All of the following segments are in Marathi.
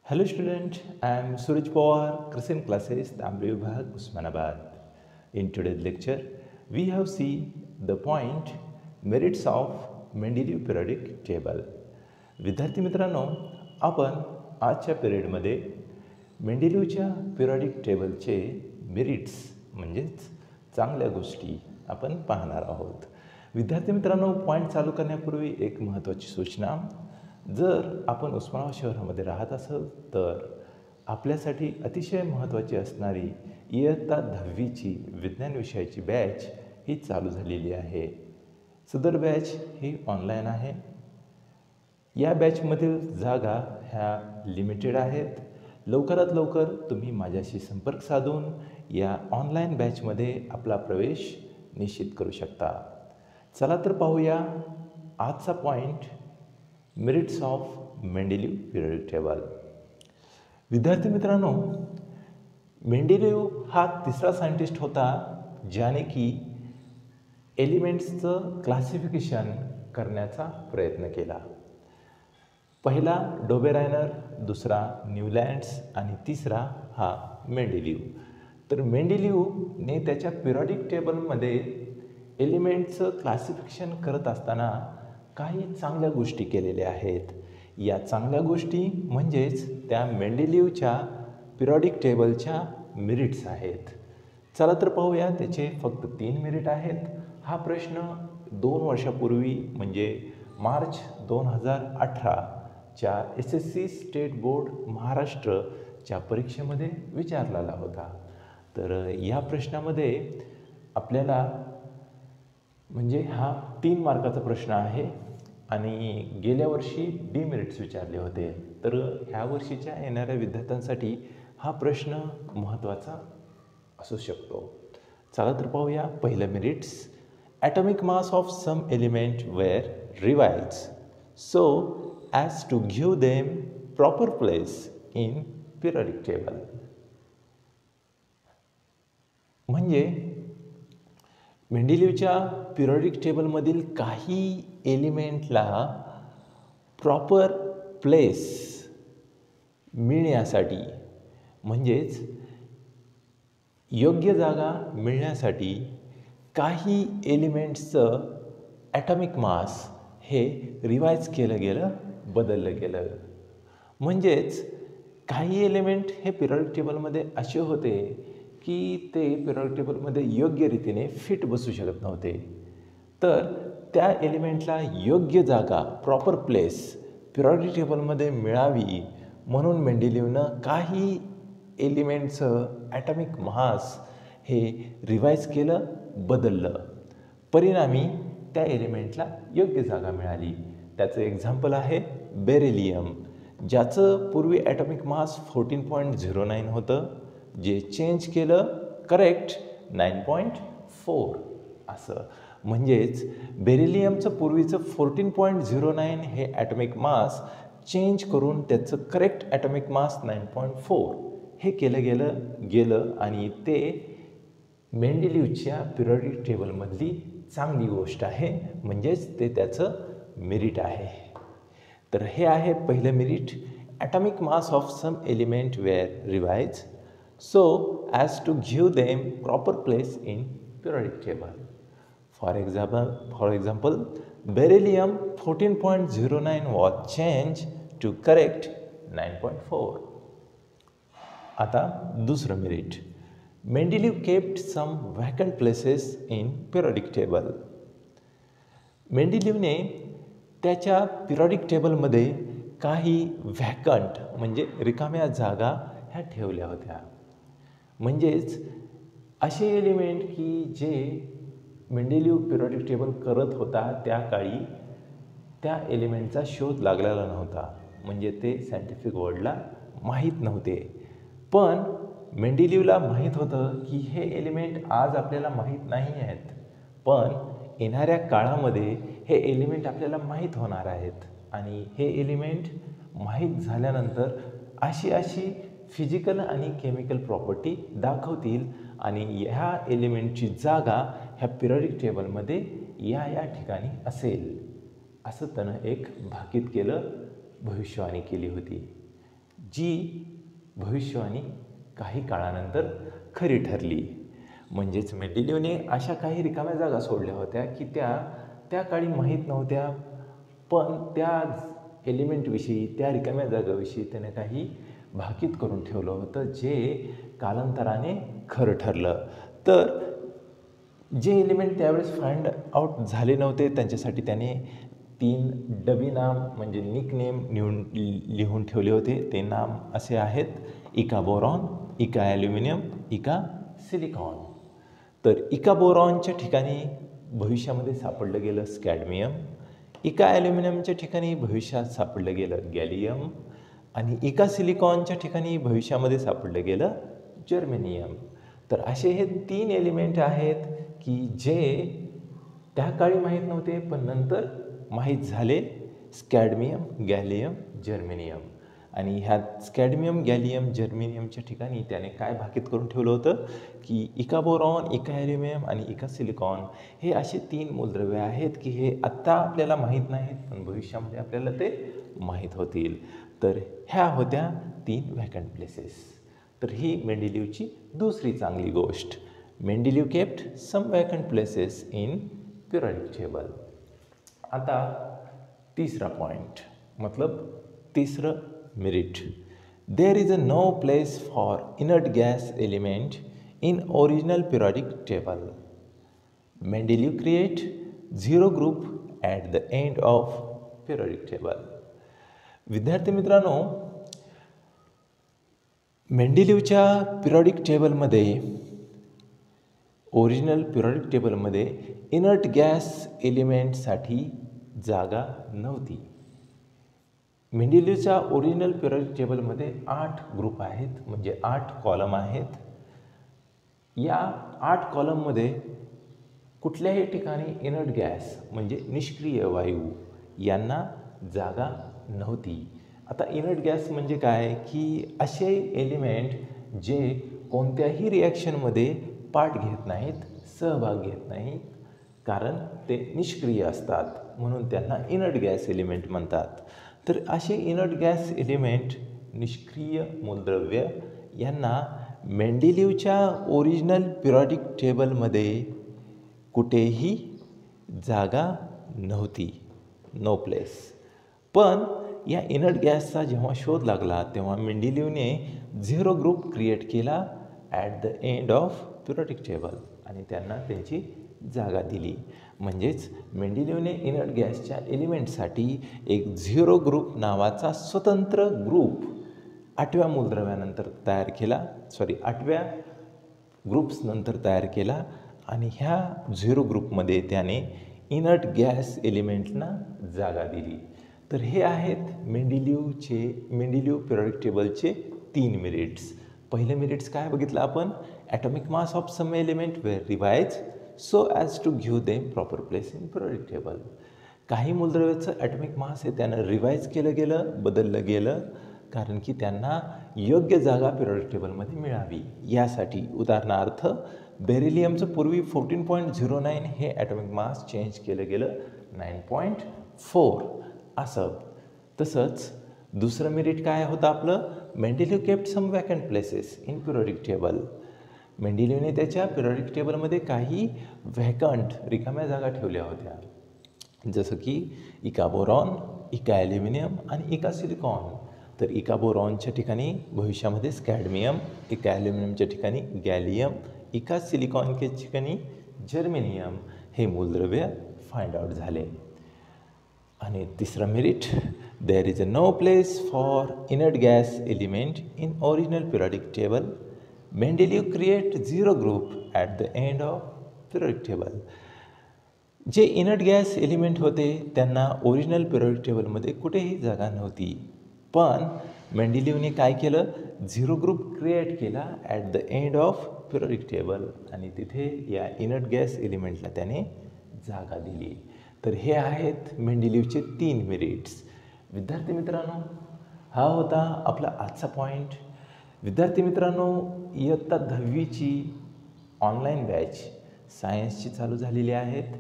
Hello student, I am Suraj Pawar, Crescent Classes, Tamri Vibhag, Usmanabad. In today's lecture, we have seen the point merits of Mendeleev periodic table. विद्यार्थी मित्रांनो, आपण आजच्या पिरियडमध्ये मेंडेलिव्हच्या पिरियडिक टेबलचे मेरिट्स म्हणजेच चांगल्या गोष्टी आपण पाहणार आहोत. विद्यार्थी मित्रांनो, पॉईंट चालू करण्यापूर्वी एक महत्त्वाची सूचना. जर आपण उस्मानाबाद शहरामध्ये राहत असाल तर आपल्यासाठी अतिशय महत्त्वाची असणारी इयत्ता 10वीची विज्ञान विषयाची बॅच ही चालू झालेली आहे. सदर बॅच ही ऑनलाईन आहे. या बॅचमधील जागा ह्या लिमिटेड आहेत. लवकरात लवकर तुम्ही माझ्याशी संपर्क साधून या ऑनलाईन बॅचमध्ये आपला प्रवेश निश्चित करू शकता. चला तर पाहूया आजचा point merits of Mendeleev periodic table. विद्यार्थी मित्रांनो, मेंडेलीव हा तिसरा सायंटिस्ट होता ज्याने की एलिमेंट्सचं क्लासिफिकेशन करण्याचा प्रयत्न केला. पहिला डोबेरायनर, दुसरा न्यूलँड्स आणि तिसरा हा मेंडेलीव. तर मेंडेलीवने त्याच्या पिरियडिक टेबलमध्ये एलिमेंटचं क्लासिफिकेशन करत असताना काही चांगल्या गोष्टी केलेल्या आहेत. या चांगल्या गोष्टी म्हणजेच त्या मेंडेलीवच्या पिरियडिक टेबलच्या मेरिट्स आहेत. चला तर पाहूया. त्याचे फक्त 3 मेरिट आहेत. हा प्रश्न 2 वर्षापूर्वी म्हणजे मार्च 2018च्या SSC स्टेट बोर्ड महाराष्ट्रच्या परीक्षेमध्ये विचारलेला होता. तर या प्रश्नामध्ये आपल्याला म्हणजे हा 3 मार्काचा प्रश्न आहे आणि गेल्या वर्षी डिमेरिट्स विचारले होते. तर ह्या वर्षीच्या येणाऱ्या विद्यार्थ्यांसाठी हा प्रश्न महत्त्वाचा असू शकतो. चला तर पाहूया. पहिलं merits, atomic mass of some element were revise so as to give them proper place in periodic table. म्हणजे मेंडेलीवच्या पिरियडिक टेबलमधील काही एलिमेंटला प्रॉपर प्लेस मिळण्यासाठी म्हणजेच योग्य जागा मिळण्यासाठी काही एलिमेंट्सचं ॲटॉमिक मास हे रिवाईज केलं गेलं, बदललं गेलं. म्हणजेच काही एलिमेंट हे पिरियडिक टेबलमध्ये असे होते की ते पिरियडिक टेबलमध्ये योग्य रीतीने फिट बसू शकत नव्हते. तर त्या एलिमेंटला योग्य जागा, प्रॉपर प्लेस पिरियडिक टेबलमध्ये मिळावी म्हणून मेंडेलीवनं काही एलिमेंटचं ॲटॉमिक मास हे रिवाईज केलं, बदललं. परिणामी त्या एलिमेंटला योग्य जागा मिळाली. त्याचं एक्झाम्पल आहे बेरिलियम, ज्याचं पूर्वी ॲटॉमिक मास 14.09 होतं, जे चेंज केलं करेक्ट 9.4 असं. म्हणजेच बेरिलियमचं पूर्वीचं 14.09 हे ॲटॉमिक मास चेंज करून त्याचं करेक्ट ॲटॉमिक मास 9.4 हे केलं गेलं आणि ते मेंडेलीवच्या पिरियडिक टेबलमधली चांगली गोष्ट आहे. म्हणजेच ते त्याचं मेरिट आहे. तर हे आहे पहिलं merit, atomic mass of some element were revise so as to give them proper place in periodic table. For example, beryllium 14.09 was changed to correct 9.4. आता दुसरं merit, Mendeleev kept some vacant places in periodic table. मेंडेलीवने त्याच्या पिरियडिक टेबलमध्ये काही व्हॅकंट म्हणजे रिकाम्या जागा ह्या ठेवल्या होत्या. म्हणजेच असे एलिमेंट की जे मेंडेलीव पिरियडिक टेबल करत होता त्या काळी त्या एलिमेंटचा शोध लागलेला नव्हता. म्हणजे ते सायंटिफिक वर्ल्डला माहीत नव्हते. पण मेंडेलीवला माहीत होतं की हे एलिमेंट आज आपल्याला माहीत नाही आहेत, पण येणाऱ्या काळामध्ये हे एलिमेंट आपल्याला माहीत होणार आहेत. आणि हे एलिमेंट माहीत झाल्यानंतर अशी फिजिकल आणि केमिकल प्रॉपर्टी दाखवतील आणि ह्या एलिमेंटची जागा ह्या पिरियडिक टेबलमध्ये या ठिकाणी असेल असं त्यानं एक भाकीत केलं, भविष्यवाणी केली होती. जी भविष्यवाणी काही काळानंतर खरी ठरली. म्हणजेच मेंडेलिवने अशा काही रिकाम्या जागा सोडल्या होत्या की त्या काळी माहीत नव्हत्या, पण त्या एलिमेंटविषयी, त्या रिकाम्या जागाविषयी त्याने काही भाकीत करून ठेवलं होतं, जे कालांतराने खरं ठरलं. तर जे एलिमेंट त्यावेळेस फाइंड आउट झाले नव्हते त्यांच्यासाठी त्याने 3 डबी नाम म्हणजे निक नेम लिहून ठेवले होते. ते नाम असे आहेत: इका बोरॉन, इका ॲल्युमिनियम, इका सिलिकॉन. तर इका बोरॉनच्या ठिकाणी भविष्यामध्ये सापडलं गेलं स्कॅडमियम, इका ॲल्युमिनियमच्या ठिकाणी भविष्यात सापडलं गेलं गॅलियम आणि इका सिलिकॉनच्या ठिकाणी भविष्यामध्ये सापडलं गेलं जर्मेनियम. तर असे हे 3 एलिमेंट आहेत की जे त्या काळी माहीत नव्हते, पण नंतर माहीत झाले: स्कॅडमियम, गॅलियम, जर्मेनियम. आणि ह्या स्कॅडमियम, गॅलियम, जर्मेनियमच्या ठिकाणी त्याने काय भाकीत करून ठेवलं होतं की इका बोरॉन, इका ॲल्युमिनियम आणि इका सिलिकॉन हे असे 3 मूलद्रव्ये आहेत की हे आत्ता आपल्याला माहीत नाहीत, पण भविष्यामध्ये आपल्याला ते माहीत होतील. तर ह्या होत्या 3 व्हॅकंट प्लेसेस. तर ही मेंडेलिवची दुसरी चांगली गोष्ट. Mendeleev kept some vacant places in periodic table. आता तीसरा पॉइंट, मतलब तीसरं merit. There is a no place for inert gas element in original periodic table. Mendeleev create 0 group at the end of periodic table. विद्यार्थी मित्रांनो, मेंडेलिवच्या पिरियडिक टेबलमध्ये, ओरिजिनल पिरियडिक टेबलमध्ये इनर्ट गॅस एलिमेंटसाठी जागा नव्हती. मेंडेलिवच्या ओरिजिनल पिरियडिक टेबलमध्ये 8 ग्रुप आहेत, म्हणजे 8 कॉलम आहेत. या 8 कॉलममध्ये कुठल्याही ठिकाणी इनर्ट गॅस म्हणजे निष्क्रिय वायू यांना जागा नव्हती. आता इनर्ट गॅस म्हणजे काय की असे एलिमेंट जे कोणत्याही रिॲक्शनमध्ये पार्ट घेत नाहीत, सहभाग घेत नाहीत, कारण ते निष्क्रिय असतात, म्हणून त्यांना इनर्ट गॅस एलिमेंट म्हणतात. तर असे इनर्ट गॅस एलिमेंट, निष्क्रिय मूलद्रव्य यांना मेंडेलिवच्या ओरिजिनल पिरियडिक टेबलमध्ये कुठेही जागा नव्हती, नो प्लेस. पण या इनर्ट गॅसचा जेव्हा शोध लागला तेव्हा मेंडेलिवने 0 ग्रुप क्रिएट केला at the end of periodic table आणि त्यांना त्यांची जागा दिली. म्हणजेच मेंडेलिवने इनर्ट गॅसच्या एलिमेंटसाठी एक 0 ग्रुप नावाचा स्वतंत्र ग्रुप 8व्या मूलद्रव्यानंतर तयार केला, 8व्या ग्रुप्सनंतर तयार केला आणि ह्या 0 ग्रुपमध्ये त्याने इनर्ट गॅस एलिमेंटना जागा दिली. तर हे आहेत मेंडेलिव पिरियडिक टेबलचे 3 मेरिट्स. पहिले मेरिट्स काय बघितलं आपण? Atomic mass of some element were revise so as to give them proper place in periodic table. काही मूलद्रव्याचं ॲटॉमिक मास हे त्यानं रिवाईज केलं गेलं, बदललं गेलं, कारण की त्यांना योग्य जागा पिरियडिक टेबलमध्ये मिळावी यासाठी. उदाहरणार्थ बेरिलियमचं पूर्वी 14.09 हे ॲटॉमिक मास चेंज केलं गेलं 9.4 असं. तसंच दुसरं मेरिट काय होतं आपलं? Mendeleev kept some vacant places in periodic table. मेंडेलिवने त्याच्या पिरियडिक टेबलमध्ये काही व्हॅकंट रिकाम्या जागा ठेवल्या होत्या, जसं की इका बोरॉन, इका ॲल्युमिनियम आणि इका सिलिकॉन. तर इका बोरॉनच्या ठिकाणी भविष्यामध्ये स्कॅडमियम, इका ॲल्युमिनियमच्या ठिकाणी गॅलियम, इका सिलिकॉनच्या ठिकाणी जर्मेनियम हे मूलद्रव्य फाइंड आउट झाले. आणि तिसरा merit, there is a no place for inert gas element in original periodic table. Mendeleev create 0 group at the end of periodic table. जे इनर्ट गॅस एलिमेंट होते त्यांना ओरिजिनल पिरियडिक टेबलमध्ये कुठेही जागा नव्हती, पण मेंडेलिवने काय केलं? 0 ग्रुप क्रिएट केला at the end of periodic table आणि तिथे या इनर्ट गॅस एलिमेंटला त्याने जागा दिली. तर हे आहेत मेंडेलिवचे 3 मेरिट्स. विद्यार्थी मित्रांनो, हा होता आपला आजचा पॉईंट. विद्यार्थी मित्रांनो, इयत्ता 10वीची ऑनलाईन बॅच सायन्सची चालू झालेली आहेत.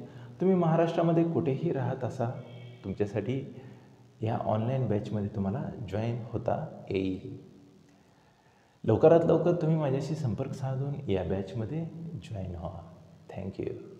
तुम्ही महाराष्ट्रामध्ये कुठेही राहत असा, तुमच्यासाठी ह्या ऑनलाईन बॅचमध्ये तुम्हाला जॉईन होता येईल. लवकरात लवकर तुम्ही माझ्याशी संपर्क साधून या बॅचमध्ये जॉईन व्हा. थँक्यू.